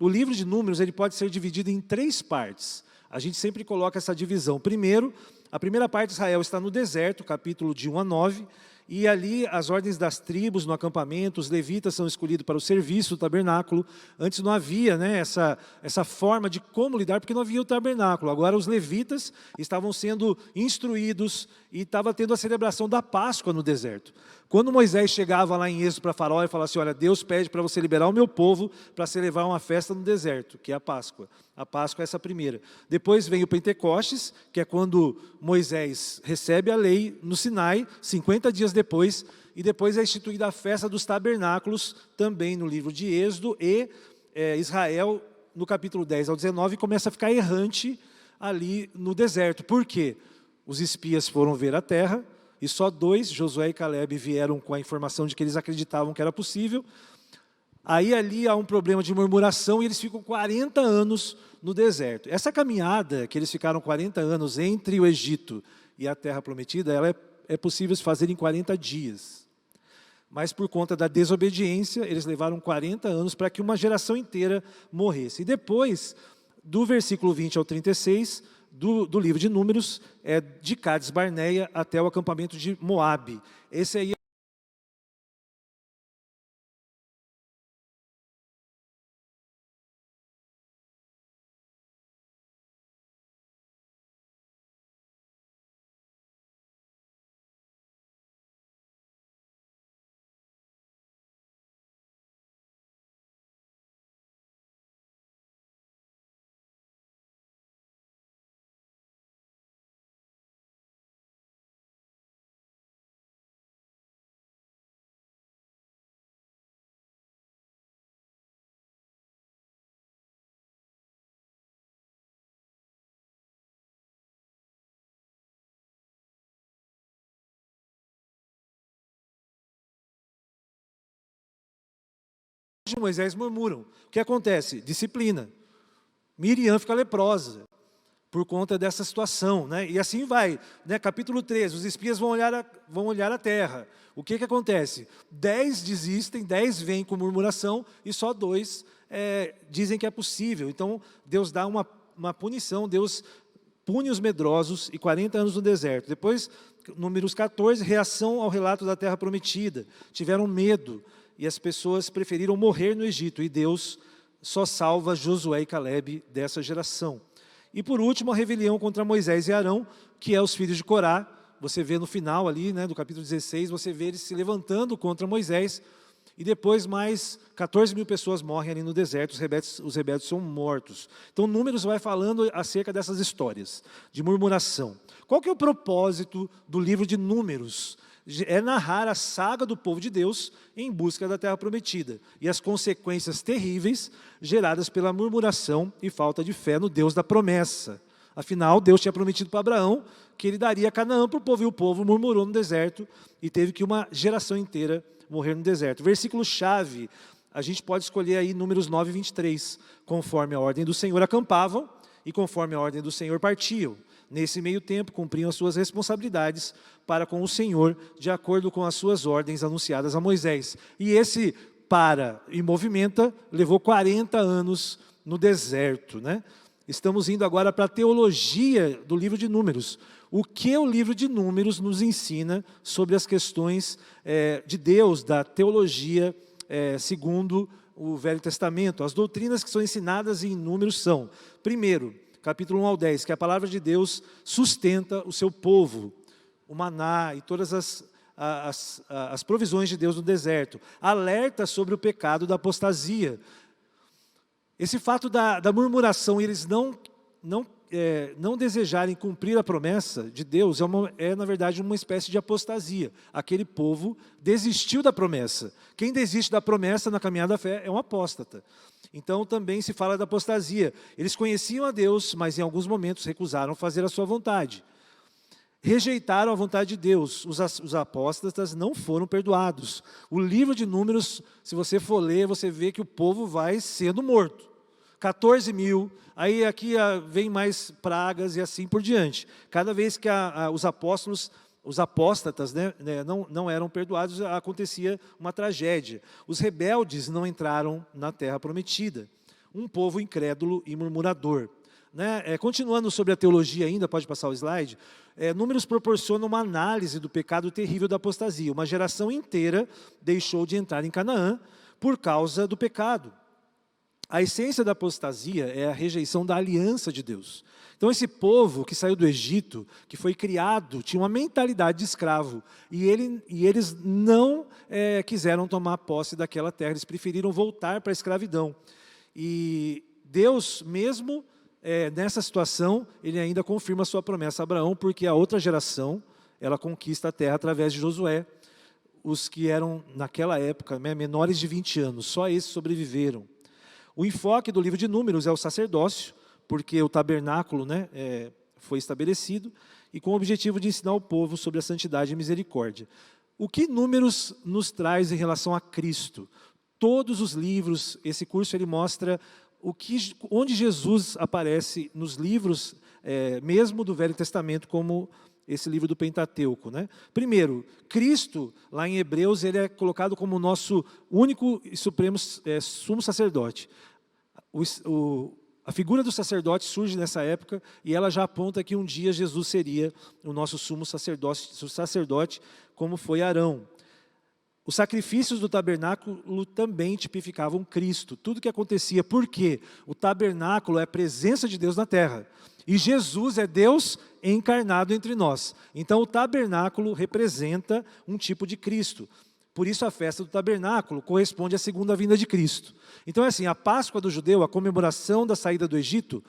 o livro de Números ele pode ser dividido em 3 partes. A gente sempre coloca essa divisão. Primeiro, a primeira parte de Israel está no deserto, capítulo de 1 a 9, e ali as ordens das tribos no acampamento, os levitas são escolhidos para o serviço do tabernáculo. Antes não havia, né, essa forma de como lidar, porque não havia o tabernáculo. Agora os levitas estavam sendo instruídos e estava tendo a celebração da Páscoa no deserto. Quando Moisés chegava lá em Êxodo para Faraó e falava assim, olha, Deus pede para você liberar o meu povo para celebrar uma festa no deserto, que é a Páscoa. A Páscoa é essa primeira. Depois vem o Pentecostes, que é quando Moisés recebe a lei no Sinai, 50 dias depois, e depois é instituída a festa dos tabernáculos, também no livro de Êxodo, e Israel, no capítulo 10 ao 19, começa a ficar errante ali no deserto. Por quê? Os espias foram ver a terra, e só 2, Josué e Calebe, vieram com a informação de que eles acreditavam que era possível. Aí ali há um problema de murmuração e eles ficam 40 anos no deserto. Essa caminhada, que eles ficaram 40 anos entre o Egito e a Terra Prometida, ela é possível se fazer em 40 dias. Mas por conta da desobediência, eles levaram 40 anos para que uma geração inteira morresse. E depois, do versículo 20 ao 36, do livro de Números, é de Cades Barneia até o acampamento de Moabe. Esse aí de Moisés murmuram. O que acontece? Disciplina. Miriam fica leprosa por conta dessa situação, né? E assim vai, né? Capítulo 13, os espias vão olhar a terra. O que acontece? 10 desistem, 10 vêm com murmuração e só 2 dizem que é possível. Então, Deus dá uma punição, Deus pune os medrosos e 40 anos no deserto. Depois, Números 14, reação ao relato da terra prometida. Tiveram medo e as pessoas preferiram morrer no Egito. E Deus só salva Josué e Calebe dessa geração. E por último, a rebelião contra Moisés e Arão, que é os filhos de Corá. Você vê no final ali, né, do capítulo 16, você vê eles se levantando contra Moisés. E depois mais 14 mil pessoas morrem ali no deserto, os rebeldes são mortos. Então Números vai falando acerca dessas histórias de murmuração. Qual que é o propósito do livro de Números? É narrar a saga do povo de Deus em busca da terra prometida e as consequências terríveis geradas pela murmuração e falta de fé no Deus da promessa. Afinal, Deus tinha prometido para Abraão que ele daria Canaã para o povo, e o povo murmurou no deserto e teve que uma geração inteira morrer no deserto. Versículo-chave, a gente pode escolher aí Números 9, 23. Conforme a ordem do Senhor acampavam e conforme a ordem do Senhor partiam. Nesse meio tempo, cumpriam as suas responsabilidades para com o Senhor, de acordo com as suas ordens anunciadas a Moisés. E esse para e movimenta levou 40 anos no deserto, né? Estamos indo agora para a teologia do livro de Números. O que o livro de Números nos ensina sobre as questões de Deus, da teologia segundo o Velho Testamento? As doutrinas que são ensinadas em Números são, primeiro, capítulo 1 ao 10, que a palavra de Deus sustenta o seu povo, o maná e todas as provisões de Deus no deserto. Alerta sobre o pecado da apostasia. Esse fato da murmuração e eles não desejarem cumprir a promessa de Deus na verdade, uma espécie de apostasia. Aquele povo desistiu da promessa. Quem desiste da promessa na caminhada da fé é um apóstata. Então, também se fala da apostasia. Eles conheciam a Deus, mas em alguns momentos recusaram fazer a sua vontade. Rejeitaram a vontade de Deus. Os apóstatas não foram perdoados. O livro de Números, se você for ler, você vê que o povo vai sendo morto. 14 mil, aí aqui vem mais pragas e assim por diante. Cada vez que os apóstolos, os apóstatas, né, não eram perdoados, acontecia uma tragédia. Os rebeldes não entraram na terra prometida. um povo incrédulo e murmurador. Né? Continuando sobre a teologia ainda, pode passar o slide, Números proporciona uma análise do pecado terrível da apostasia. Uma geração inteira deixou de entrar em Canaã por causa do pecado. A essência da apostasia é a rejeição da aliança de Deus. Então esse povo que saiu do Egito, que foi criado, tinha uma mentalidade de escravo. E eles não quiseram tomar posse daquela terra, eles preferiram voltar para a escravidão. E Deus mesmo, nessa situação, ele ainda confirma a sua promessa a Abraão, porque a outra geração, ela conquista a terra através de Josué. Os que eram, naquela época, menores de 20 anos, só esses sobreviveram. O enfoque do livro de Números é o sacerdócio, porque o tabernáculo foi estabelecido, e com o objetivo de ensinar o povo sobre a santidade e misericórdia. O que Números nos traz em relação a Cristo? Todos os livros, esse curso ele mostra onde Jesus aparece nos livros, mesmo do Velho Testamento, como esse livro do Pentateuco. Né? Primeiro, Cristo, lá em Hebreus, ele é colocado como o nosso único e supremo sumo sacerdote. A figura do sacerdote surge nessa época e ela já aponta que um dia Jesus seria o nosso sumo sacerdote, como foi Arão. Os sacrifícios do tabernáculo também tipificavam Cristo. Tudo que acontecia, porque o tabernáculo é a presença de Deus na terra. E Jesus é Deus encarnado entre nós. Então o tabernáculo representa um tipo de Cristo. Por isso a festa do tabernáculo corresponde à segunda vinda de Cristo. Então é assim, a Páscoa do judeu, a comemoração da saída do Egito,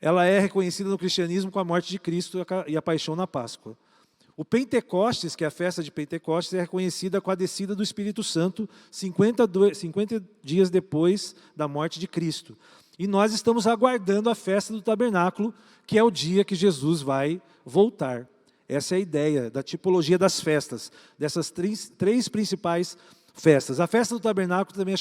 ela é reconhecida no cristianismo com a morte de Cristo e a paixão na Páscoa. O Pentecostes, que é a festa de Pentecostes, é reconhecida com a descida do Espírito Santo 50 dias depois da morte de Cristo. E nós estamos aguardando a festa do tabernáculo, que é o dia que Jesus vai voltar. Essa é a ideia da tipologia das festas, dessas três principais festas. A festa do tabernáculo também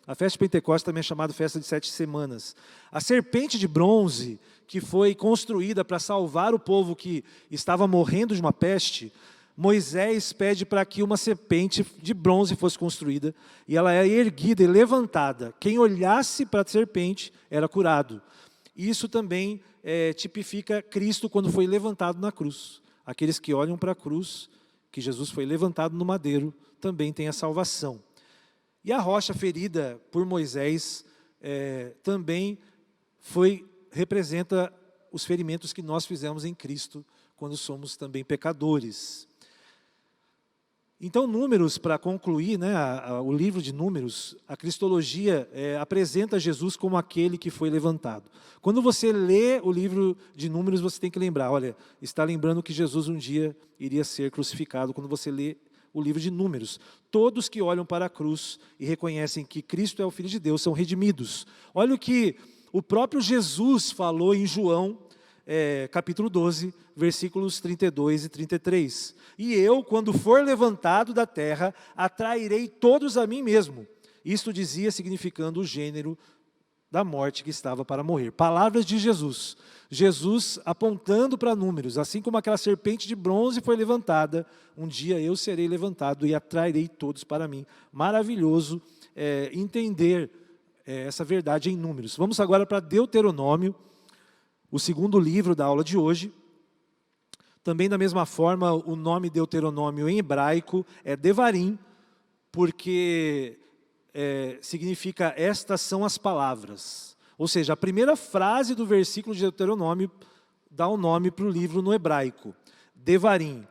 a festa de Pentecostes também é chamada festa de 7 semanas. A serpente de bronze, que foi construída para salvar o povo que estava morrendo de uma peste, Moisés pede para que uma serpente de bronze fosse construída, e ela é erguida e levantada. Quem olhasse para a serpente era curado. Isso também tipifica Cristo quando foi levantado na cruz. Aqueles que olham para a cruz, que Jesus foi levantado no madeiro, também têm a salvação. E a rocha ferida por Moisés também representa os ferimentos que nós fizemos em Cristo, quando somos também pecadores. Então, Números, para concluir, o livro de Números, a cristologia apresenta Jesus como aquele que foi levantado. Quando você lê o livro de Números, você tem que lembrar, olha, está lembrando que Jesus um dia iria ser crucificado. Quando você lê o livro de Números, todos que olham para a cruz e reconhecem que Cristo é o Filho de Deus são redimidos. Olha o que o próprio Jesus falou em João, capítulo 12, versículos 32 e 33. E eu, quando for levantado da terra, atrairei todos a mim mesmo. Isto dizia, significando o gênero da morte que estava para morrer. Palavras de Jesus. Jesus apontando para Números, assim como aquela serpente de bronze foi levantada, um dia eu serei levantado e atrairei todos para mim. Maravilhoso entender essa verdade em Números. Vamos agora para Deuteronômio, o segundo livro da aula de hoje. Também da mesma forma, o nome Deuteronômio em hebraico é Devarim, porque significa estas são as palavras. Ou seja, a primeira frase do versículo de Deuteronômio dá o nome para o livro no hebraico, Devarim.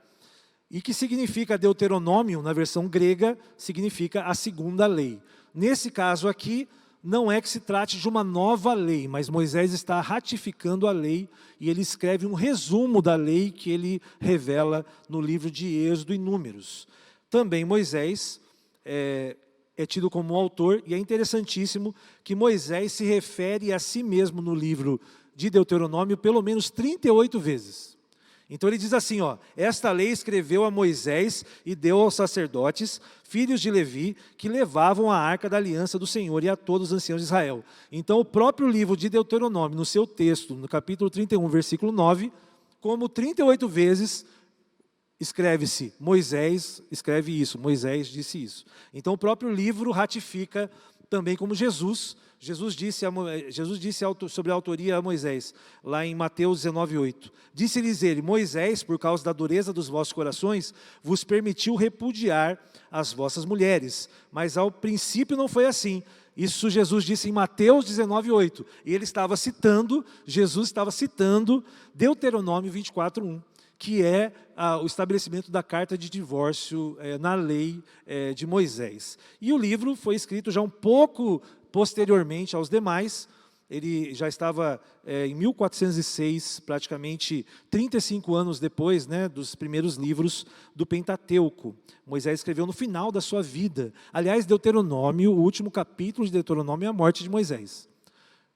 E que significa Deuteronômio, na versão grega, significa a segunda lei. Nesse caso aqui, não é que se trate de uma nova lei, mas Moisés está ratificando a lei e ele escreve um resumo da lei que ele revela no livro de Êxodo e Números. Também Moisés é tido como autor, e é interessantíssimo que Moisés se refere a si mesmo no livro de Deuteronômio pelo menos 38 vezes. Então ele diz assim, esta lei escreveu a Moisés e deu aos sacerdotes, filhos de Levi, que levavam a arca da aliança do Senhor e a todos os anciãos de Israel. Então o próprio livro de Deuteronômio, no seu texto, no capítulo 31, versículo 9, como 38 vezes escreve-se, Moisés escreve isso, Moisés disse isso. Então o próprio livro ratifica também como Jesus Jesus disse sobre a autoria a Moisés, lá em Mateus 19:8. Disse-lhes ele: Moisés, por causa da dureza dos vossos corações, vos permitiu repudiar as vossas mulheres. Mas ao princípio não foi assim. Isso Jesus disse em Mateus 19:8. E Jesus estava citando Deuteronômio 24:1. Que é o estabelecimento da carta de divórcio na lei de Moisés. E o livro foi escrito já um pouco posteriormente aos demais. Ele já estava em 1406, praticamente 35 anos depois, né, dos primeiros livros do Pentateuco. Moisés escreveu no final da sua vida. Aliás, Deuteronômio, o último capítulo de Deuteronômio é a morte de Moisés.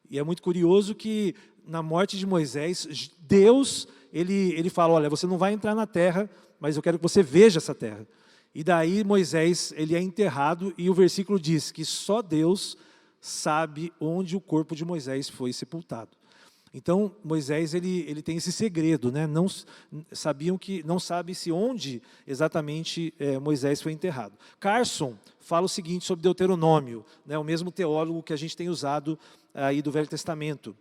E é muito curioso que na morte de Moisés, Deus, ele fala, olha, você não vai entrar na terra, mas eu quero que você veja essa terra. E daí Moisés, ele é enterrado e o versículo diz que só Deus sabe onde o corpo de Moisés foi sepultado. Então, Moisés, ele tem esse segredo, né? Não sabe-se onde exatamente Moisés foi enterrado. Carson fala o seguinte sobre Deuteronômio, né? O mesmo teólogo que a gente tem usado aí do Velho Testamento,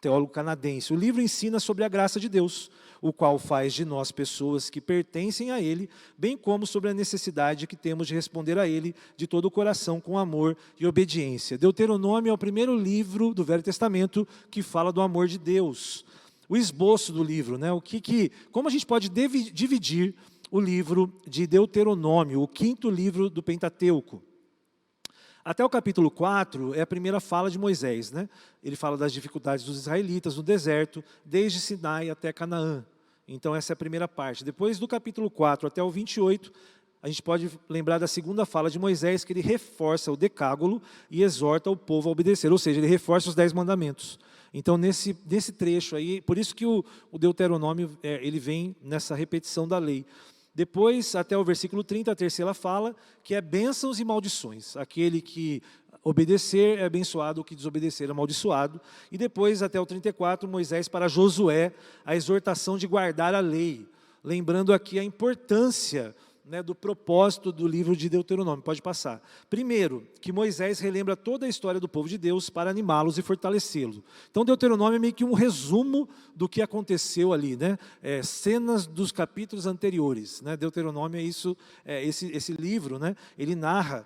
teólogo canadense. O livro ensina sobre a graça de Deus, o qual faz de nós pessoas que pertencem a Ele, bem como sobre a necessidade que temos de responder a Ele de todo o coração, com amor e obediência. Deuteronômio é o primeiro livro do Velho Testamento que fala do amor de Deus. O esboço do livro, né? Como a gente pode dividir o livro de Deuteronômio, o quinto livro do Pentateuco? Até o capítulo 4 é a primeira fala de Moisés, né? Ele fala das dificuldades dos israelitas no deserto, desde Sinai até Canaã. Então essa é a primeira parte. Depois do capítulo 4 até o 28, a gente pode lembrar da segunda fala de Moisés, que ele reforça o decálogo e exorta o povo a obedecer, ou seja, ele reforça os 10 mandamentos. Então nesse trecho aí, por isso que o Deuteronômio ele vem nessa repetição da lei. Depois, até o versículo 30, a terceira fala, que é bênçãos e maldições. Aquele que obedecer é abençoado, o que desobedecer é amaldiçoado. E depois, até o 34, Moisés para Josué, a exortação de guardar a lei. Lembrando aqui a importância, né, do propósito do livro de Deuteronômio. Pode passar. Primeiro, que Moisés relembra toda a história do povo de Deus para animá-los e fortalecê-los. Então, Deuteronômio é meio que um resumo do que aconteceu ali, né? Cenas dos capítulos anteriores, né? Deuteronômio é isso, esse livro, né? Ele narra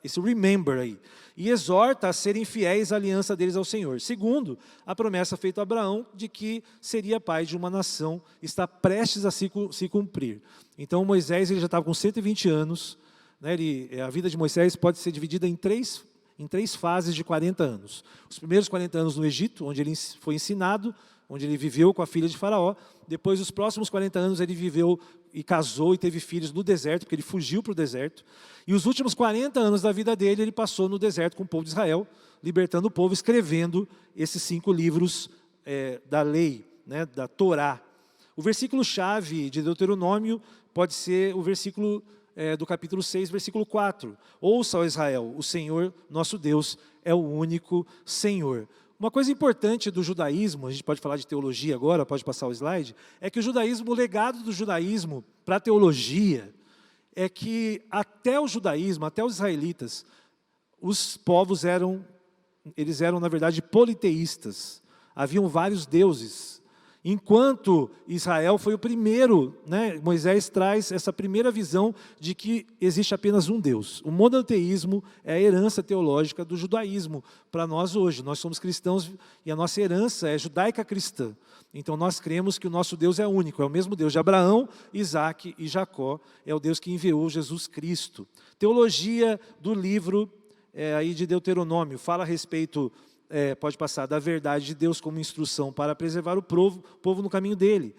esse remember aí. E exorta a serem fiéis à aliança deles ao Senhor. Segundo, a promessa feita a Abraão de que seria pai de uma nação está prestes a se cumprir. Então, Moisés ele já estava com 120 anos. Né, a vida de Moisés pode ser dividida em três fases de 40 anos. Os primeiros 40 anos no Egito, onde ele foi ensinado, onde ele viveu com a filha de Faraó. Depois, os próximos 40 anos, ele viveu e casou e teve filhos no deserto, porque ele fugiu para o deserto. E os últimos 40 anos da vida dele, ele passou no deserto com o povo de Israel, libertando o povo, escrevendo esses 5 livros da lei, né, da Torá. O versículo-chave de Deuteronômio pode ser o versículo do capítulo 6, versículo 4. Ouça, ó Israel, o Senhor, nosso Deus, é o único Senhor. Uma coisa importante do judaísmo, a gente pode falar de teologia agora, pode passar o slide, é que o legado do judaísmo para a teologia é que até o judaísmo, até os israelitas, os povos eram, na verdade, politeístas. Haviam vários deuses. Enquanto Israel foi o primeiro, né, Moisés traz essa primeira visão de que existe apenas um Deus. O monoteísmo é a herança teológica do judaísmo para nós hoje. Nós somos cristãos e a nossa herança é judaica cristã. Então nós cremos que o nosso Deus é único, é o mesmo Deus de Abraão, Isaque e Jacó, é o Deus que enviou Jesus Cristo. Teologia do livro aí de Deuteronômio fala a respeito, pode passar, da verdade de Deus como instrução para preservar o povo no caminho dele,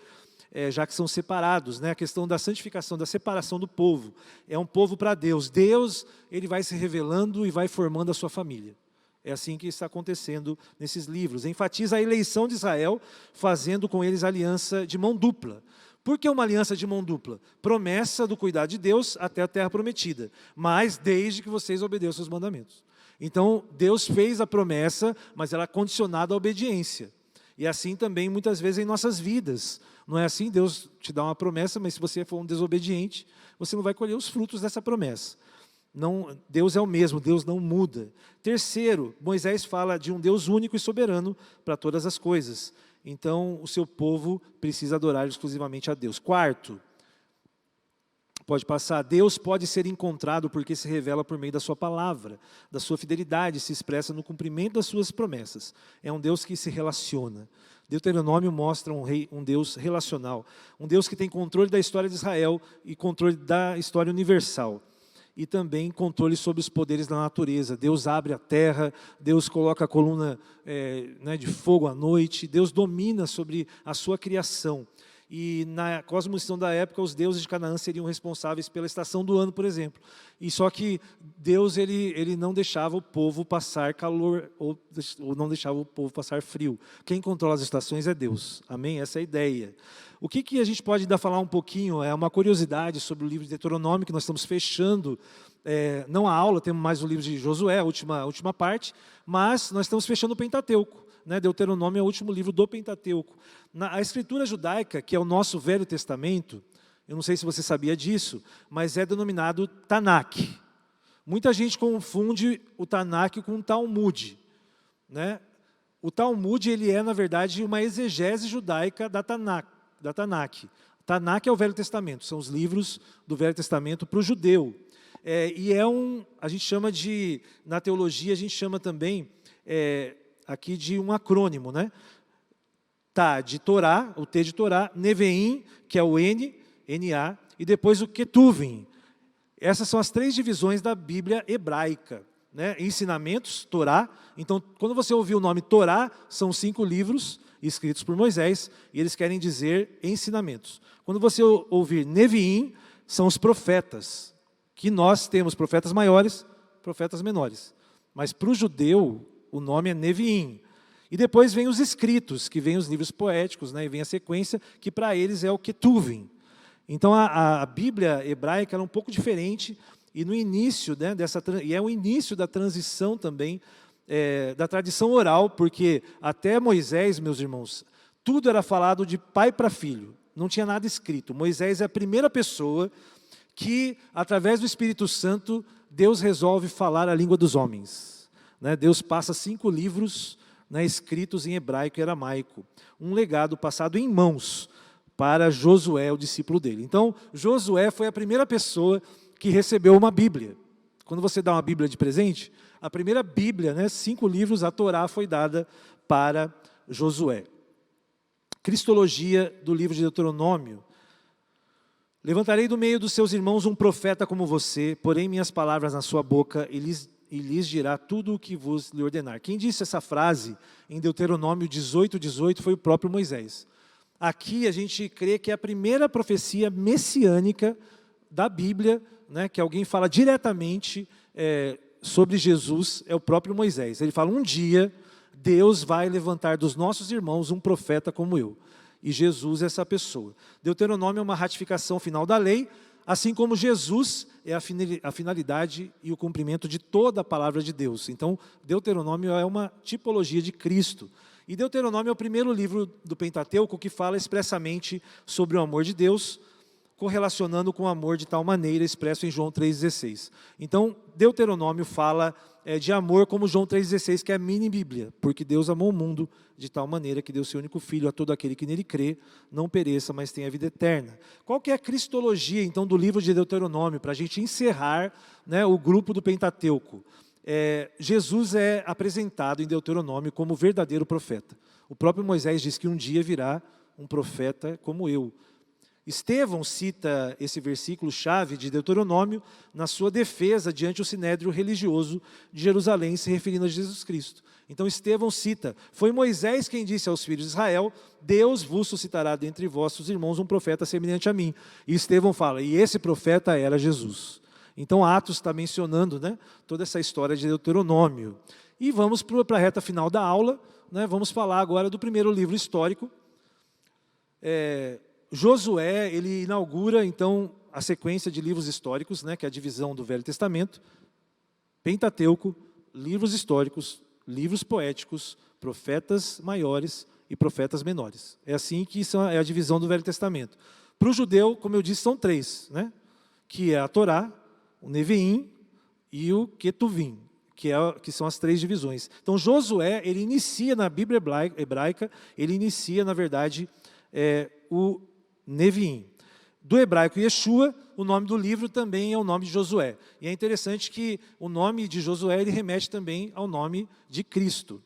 já que são separados, né? A questão da santificação, da separação do povo. É um povo para Deus. Deus, ele vai se revelando e vai formando a sua família. É assim que está acontecendo nesses livros. Enfatiza a eleição de Israel, fazendo com eles aliança de mão dupla. Por que uma aliança de mão dupla? Promessa do cuidado de Deus até a terra prometida, mas desde que vocês obedeçam os mandamentos. Então, Deus fez a promessa, mas ela é condicionada à obediência. E assim também, muitas vezes, em nossas vidas. Não é assim? Deus te dá uma promessa, mas se você for um desobediente, você não vai colher os frutos dessa promessa. Não, Deus é o mesmo, Deus não muda. Terceiro, Moisés fala de um Deus único e soberano para todas as coisas. Então, o seu povo precisa adorar exclusivamente a Deus. Quarto, pode passar, Deus pode ser encontrado porque se revela por meio da sua palavra, da sua fidelidade, se expressa no cumprimento das suas promessas. É um Deus que se relaciona. Deuteronômio mostra um Deus relacional, um Deus que tem controle da história de Israel e controle da história universal. E também controle sobre os poderes da natureza. Deus abre a terra, Deus coloca a coluna de fogo à noite, Deus domina sobre a sua criação. E na cosmovisão da época, os deuses de Canaã seriam responsáveis pela estação do ano, por exemplo. E só que Deus ele não deixava o povo passar calor ou não deixava o povo passar frio. Quem controla as estações é Deus. Amém? Essa é a ideia. O que a gente pode ainda falar um pouquinho, é uma curiosidade sobre o livro de Deuteronômio, que nós estamos fechando, não a aula, temos mais o livro de Josué, a última parte, mas nós estamos fechando o Pentateuco. Deuteronômio é o último livro do Pentateuco. A escritura judaica, que é o nosso Velho Testamento, eu não sei se você sabia disso, mas é denominado Tanakh. Muita gente confunde o Tanakh com o Talmud. O Talmud ele é, na verdade, uma exegese judaica da Tanakh. Tanakh é o Velho Testamento, são os livros do Velho Testamento para o judeu. A gente chama na teologia, a gente chama também aqui de um acrônimo, Tá, de Torá, o T de Torá, Neveim, que é o N, N-A, e depois o Ketuvim. Essas são as 3 divisões da Bíblia hebraica. Ensinamentos, Torá. Então, quando você ouvir o nome Torá, são 5 livros escritos por Moisés, e eles querem dizer ensinamentos. Quando você ouvir Neviim, são os profetas, que nós temos profetas maiores, profetas menores. Mas para o judeu, o nome é Neviim. E depois vem os escritos, que vem os livros poéticos, e vem a sequência, que para eles é o Ketuvim. Então a Bíblia hebraica é um pouco diferente, e no início, e é o início da transição também, da tradição oral, porque até Moisés, meus irmãos, tudo era falado de pai para filho, não tinha nada escrito. Moisés é a primeira pessoa que, através do Espírito Santo, Deus resolve falar a língua dos homens. Deus passa 5 livros escritos em hebraico e aramaico, um legado passado em mãos para Josué, o discípulo dele. Então, Josué foi a primeira pessoa que recebeu uma Bíblia. Quando você dá uma Bíblia de presente, a primeira Bíblia, 5 livros, a Torá foi dada para Josué. Cristologia do livro de Deuteronômio. Levantarei do meio dos seus irmãos um profeta como você, porém minhas palavras na sua boca e lhes dirá tudo o que vos lhe ordenar. Quem disse essa frase em Deuteronômio 18:18 foi o próprio Moisés. Aqui a gente crê que é a primeira profecia messiânica da Bíblia, que alguém fala diretamente sobre Jesus, é o próprio Moisés. Ele fala, um dia Deus vai levantar dos nossos irmãos um profeta como eu. E Jesus é essa pessoa. Deuteronômio é uma ratificação final da lei, assim como Jesus é a finalidade e o cumprimento de toda a palavra de Deus. Então, Deuteronômio é uma tipologia de Cristo. E Deuteronômio é o primeiro livro do Pentateuco que fala expressamente sobre o amor de Deus, correlacionando com o amor de tal maneira expresso em João 3,16. Então, Deuteronômio fala de amor como João 3,16, que é a mini-bíblia, porque Deus amou o mundo de tal maneira que deu seu único filho a todo aquele que nele crê, não pereça, mas tenha vida eterna. Qual que é a cristologia, então, do livro de Deuteronômio, para a gente encerrar o grupo do Pentateuco? Jesus é apresentado em Deuteronômio como verdadeiro profeta. O próprio Moisés diz que um dia virá um profeta como eu. Estevão cita esse versículo-chave de Deuteronômio na sua defesa diante o sinédrio religioso de Jerusalém, se referindo a Jesus Cristo. Então Estevão cita, foi Moisés quem disse aos filhos de Israel, Deus vos suscitará dentre vossos irmãos um profeta semelhante a mim. E Estevão fala, e esse profeta era Jesus. Então Atos está mencionando toda essa história de Deuteronômio. E vamos para a reta final da aula, vamos falar agora do primeiro livro histórico. Josué, ele inaugura, então, a sequência de livros históricos, que é a divisão do Velho Testamento, Pentateuco, livros históricos, livros poéticos, profetas maiores e profetas menores. É assim que é a divisão do Velho Testamento. Para o judeu, como eu disse, são 3, que é a Torá, o Neviim, e o Ketuvim, que são as 3 divisões. Então, Josué, ele inicia na Bíblia hebraica, ele inicia, na verdade, o Neviim. Do hebraico Yeshua, o nome do livro também é o nome de Josué. E é interessante que o nome de Josué ele remete também ao nome de Cristo.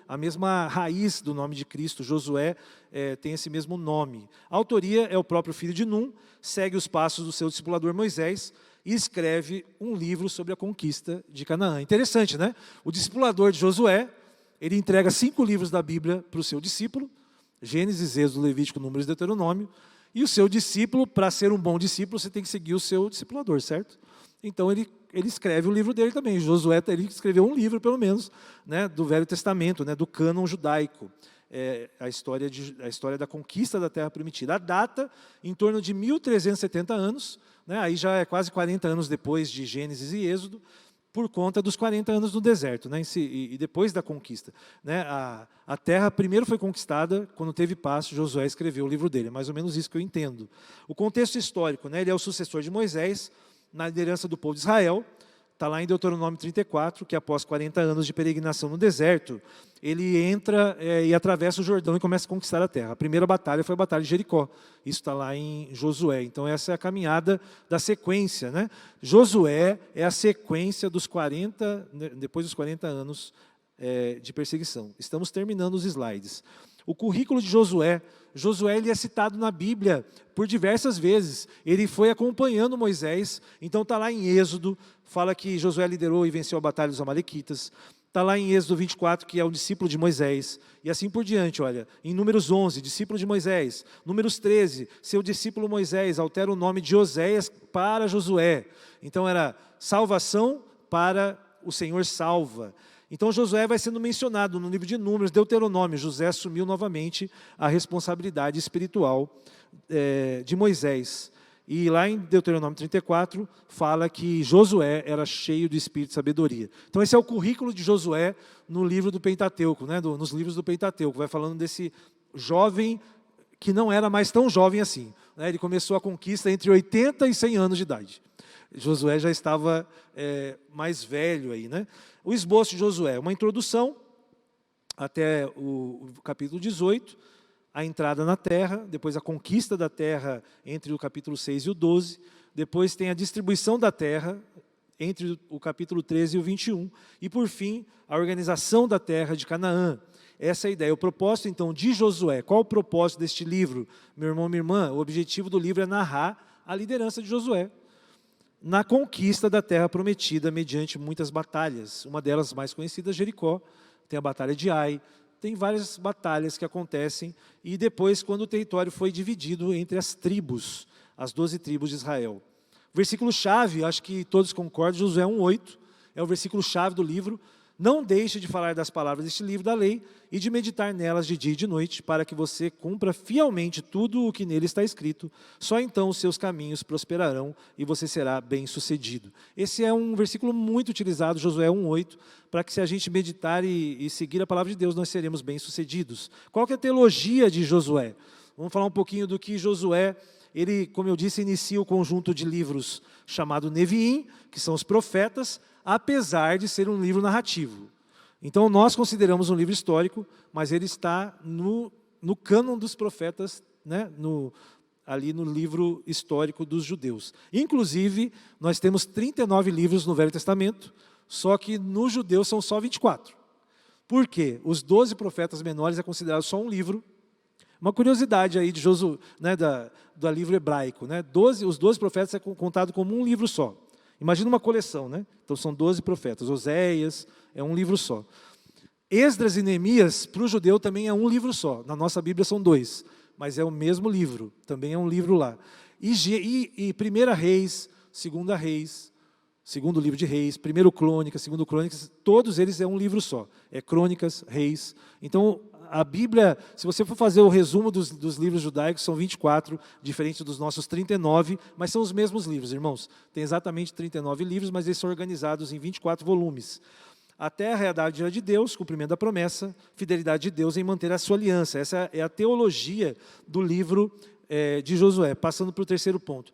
A mesma raiz do nome de Cristo. Josué tem esse mesmo nome. A autoria é o próprio filho de Num, segue os passos do seu discipulador Moisés e escreve um livro sobre a conquista de Canaã. Interessante, né? O discipulador de Josué, ele entrega 5 livros da Bíblia para o seu discípulo, Gênesis, Êxodo, Levítico, Números e Deuteronômio, e o seu discípulo, para ser um bom discípulo, você tem que seguir o seu discipulador, certo? Então ele escreve o livro dele também. Josué ele escreveu um livro, pelo menos, né, do Velho Testamento, né, do cânon judaico. A história da conquista da Terra Prometida. A data, em torno de 1370 anos, né, aí já é quase 40 anos depois de Gênesis e Êxodo, por conta dos 40 anos no deserto, né, e depois da conquista. Né, a terra primeiro foi conquistada, quando teve paz, Josué escreveu o livro dele, é mais ou menos isso que eu entendo. O contexto histórico, né, ele é o sucessor de Moisés, na liderança do povo de Israel, está lá em Deuteronômio 34, que após 40 anos de peregrinação no deserto, ele entra e atravessa o Jordão e começa a conquistar a terra. A primeira batalha foi a batalha de Jericó, isso está lá em Josué. Então essa é a caminhada da sequência, né? Josué é a sequência dos 40, depois dos 40 anos de perseguição. Estamos terminando os slides. O currículo de Josué ele é citado na Bíblia por diversas vezes. Ele foi acompanhando Moisés, então está lá em Êxodo, fala que Josué liderou e venceu a batalha dos amalequitas. Está lá em Êxodo 24, que é um discípulo de Moisés. E assim por diante, olha. Em Números 11, discípulo de Moisés. Números 13, seu discípulo Moisés altera o nome de Oséias para Josué. Então era salvação para o Senhor salva. Então Josué vai sendo mencionado no livro de Números, Deuteronômio. José assumiu novamente a responsabilidade espiritual de Moisés. E lá em Deuteronômio 34, fala que Josué era cheio de espírito de sabedoria. Então esse é o currículo de Josué no livro do Pentateuco, né? Nos livros do Pentateuco. Vai falando desse jovem que não era mais tão jovem assim. Né? Ele começou a conquista entre 80 e 100 anos de idade. Josué já estava mais velho aí, né? O esboço de Josué, uma introdução até o capítulo 18, a entrada na terra, depois a conquista da terra entre o capítulo 6 e o 12, depois tem a distribuição da terra entre o capítulo 13 e o 21, e por fim, a organização da terra de Canaã. Essa é a ideia, o propósito então de Josué. Qual o propósito deste livro? Meu irmão, minha irmã, o objetivo do livro é narrar a liderança de Josué na conquista da terra prometida mediante muitas batalhas. Uma delas mais conhecida, Jericó, tem a batalha de Ai, tem várias batalhas que acontecem, e depois quando o território foi dividido entre as tribos, as 12 tribos de Israel. O versículo-chave, acho que todos concordam, Josué 1:8, é o versículo-chave do livro. Não deixe de falar das palavras deste livro da lei e de meditar nelas de dia e de noite, para que você cumpra fielmente tudo o que nele está escrito. Só então os seus caminhos prosperarão e você será bem-sucedido. Esse é um versículo muito utilizado, Josué 1:8, para que se a gente meditar e seguir a palavra de Deus, nós seremos bem-sucedidos. Qual que é a teologia de Josué? Vamos falar um pouquinho do que Josué, ele, como eu disse, inicia o conjunto de livros chamado Neviim, que são os profetas, apesar de ser um livro narrativo. Então, nós consideramos um livro histórico, mas ele está no cânon dos profetas, né? Ali no livro histórico dos judeus. Inclusive, nós temos 39 livros no Velho Testamento, só que nos judeus são só 24. Por quê? Os 12 profetas menores é considerado só um livro. Uma curiosidade aí de Josué, né, do livro hebraico. Né? Os 12 profetas é contado como um livro só. Imagina uma coleção, né? Então são 12 profetas. Oséias é um livro só. Esdras e Neemias, para o judeu, também é um livro só. Na nossa Bíblia são 2, mas é o mesmo livro. Também é um livro lá. E 1 Reis, 2 Reis, segundo livro de Reis, 1 Crônicas, 2 Crônicas, todos eles é um livro só. É Crônicas, Reis. Então, a Bíblia, se você for fazer o resumo dos livros judaicos, são 24, diferente dos nossos 39, mas são os mesmos livros, irmãos. Tem exatamente 39 livros, mas eles são organizados em 24 volumes. A terra é a dádiva de Deus, cumprimento da promessa, fidelidade de Deus em manter a sua aliança. Essa é a teologia do livro de Josué. Passando para o terceiro ponto.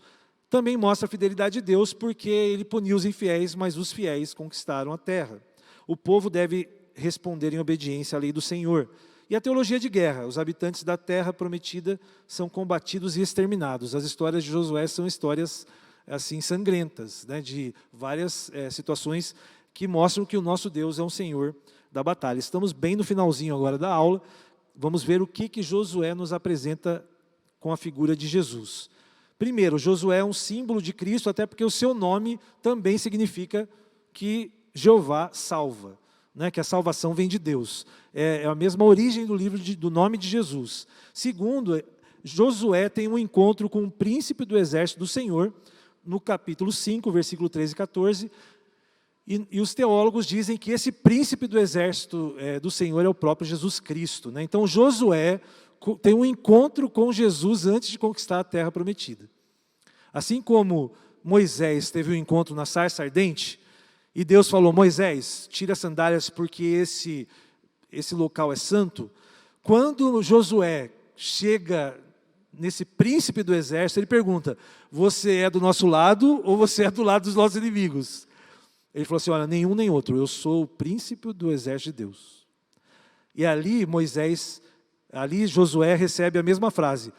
Também mostra a fidelidade de Deus, porque ele puniu os infiéis, mas os fiéis conquistaram a terra. O povo deve responder em obediência à lei do Senhor. E a teologia de guerra: os habitantes da terra prometida são combatidos e exterminados. As histórias de Josué são histórias assim sangrentas, né, de várias situações que mostram que o nosso Deus é um Senhor da batalha. Estamos bem no finalzinho agora da aula. Vamos ver o que Josué nos apresenta com a figura de Jesus. Primeiro, Josué é um símbolo de Cristo, até porque o seu nome também significa que Jeová salva, né? Que a salvação vem de Deus. É a mesma origem do nome de Jesus. Segundo, Josué tem um encontro com o príncipe do exército do Senhor, no capítulo 5, versículo 13 e 14, e os teólogos dizem que esse príncipe do exército do Senhor é o próprio Jesus Cristo, né? Então Josué tem um encontro com Jesus antes de conquistar a terra prometida. Assim como Moisés teve um encontro na sarça ardente, e Deus falou: Moisés, tira as sandálias porque esse local é santo. Quando Josué chega nesse príncipe do exército, ele pergunta: você é do nosso lado ou você é do lado dos nossos inimigos? Ele falou assim: olha, nenhum nem outro, eu sou o príncipe do exército de Deus. E ali Josué recebe a mesma frase: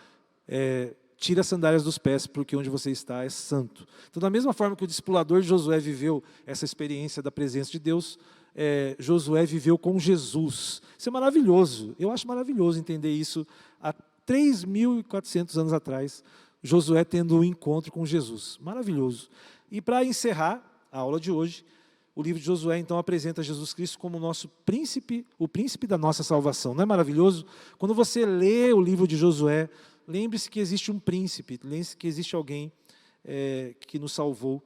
tira as sandálias dos pés, porque onde você está é santo. Então, da mesma forma que o discipulador de Josué viveu essa experiência da presença de Deus, Josué viveu com Jesus. Isso é maravilhoso. Eu acho maravilhoso entender isso. Há 3.400 anos atrás, Josué tendo um encontro com Jesus. Maravilhoso. E para encerrar a aula de hoje, o livro de Josué, então, apresenta Jesus Cristo como nosso príncipe, o príncipe da nossa salvação. Não é maravilhoso? Quando você lê o livro de Josué, lembre-se que existe um príncipe, lembre-se que existe alguém que nos salvou.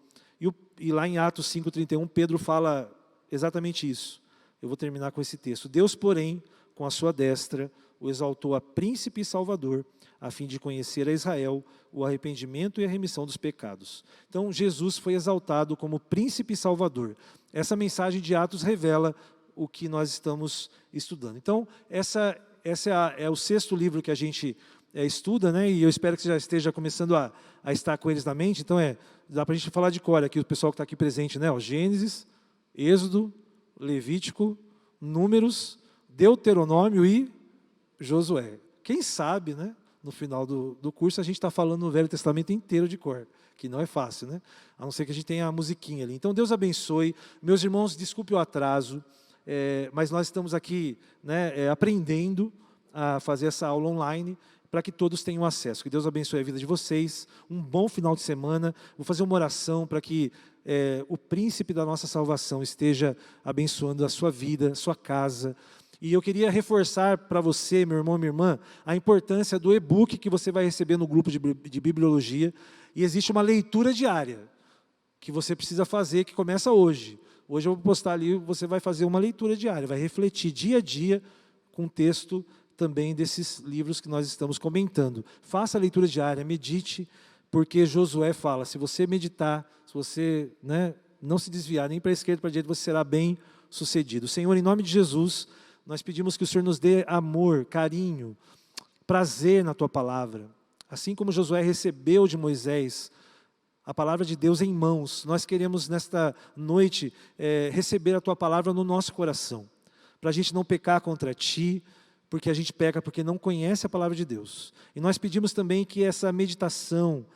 E lá em Atos 5,31, Pedro fala exatamente isso. Eu vou terminar com esse texto. Deus, porém, com a sua destra, o exaltou a príncipe e salvador, a fim de conhecer a Israel o arrependimento e a remissão dos pecados. Então, Jesus foi exaltado como príncipe e salvador. Essa mensagem de Atos revela o que nós estamos estudando. Então, essa é o 6º livro que a gente estuda, né? E eu espero que você já esteja começando a estar com eles na mente. Então, dá para a gente falar de cor aqui, o pessoal que está aqui presente, né? Gênesis, Êxodo, Levítico, Números, Deuteronômio e Josué. Quem sabe, né? No final do curso, a gente está falando o Velho Testamento inteiro de cor, que não é fácil, né? A não ser que a gente tenha a musiquinha ali. Então, Deus abençoe. Meus irmãos, desculpe o atraso, mas nós estamos aqui, né, aprendendo a fazer essa aula online, para que todos tenham acesso. Que Deus abençoe a vida de vocês. Um bom final de semana. Vou fazer uma oração para que o príncipe da nossa salvação esteja abençoando a sua vida, a sua casa. E eu queria reforçar para você, meu irmão e minha irmã, a importância do e-book que você vai receber no grupo de bibliologia. E existe uma leitura diária que você precisa fazer, que começa hoje. Hoje eu vou postar ali, você vai fazer uma leitura diária, vai refletir dia a dia com o texto também desses livros que nós estamos comentando. Faça a leitura diária, medite, porque Josué fala: se você meditar, se você, né, não se desviar nem para a esquerda nem para a direita, você será bem sucedido. Senhor, em nome de Jesus, nós pedimos que o Senhor nos dê amor, carinho, prazer na Tua palavra. Assim como Josué recebeu de Moisés a palavra de Deus em mãos, nós queremos nesta noite receber a Tua palavra no nosso coração, para a gente não pecar contra Ti, porque a gente peca porque não conhece a palavra de Deus. E nós pedimos também que essa meditação,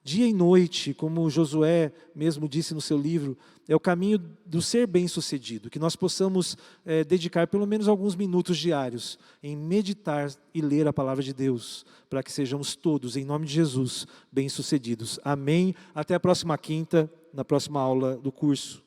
dia e noite, como Josué mesmo disse no seu livro, é o caminho do ser bem-sucedido, que nós possamos dedicar pelo menos alguns minutos diários em meditar e ler a palavra de Deus, para que sejamos todos, em nome de Jesus, bem-sucedidos. Amém. Até a próxima quinta, na próxima aula do curso.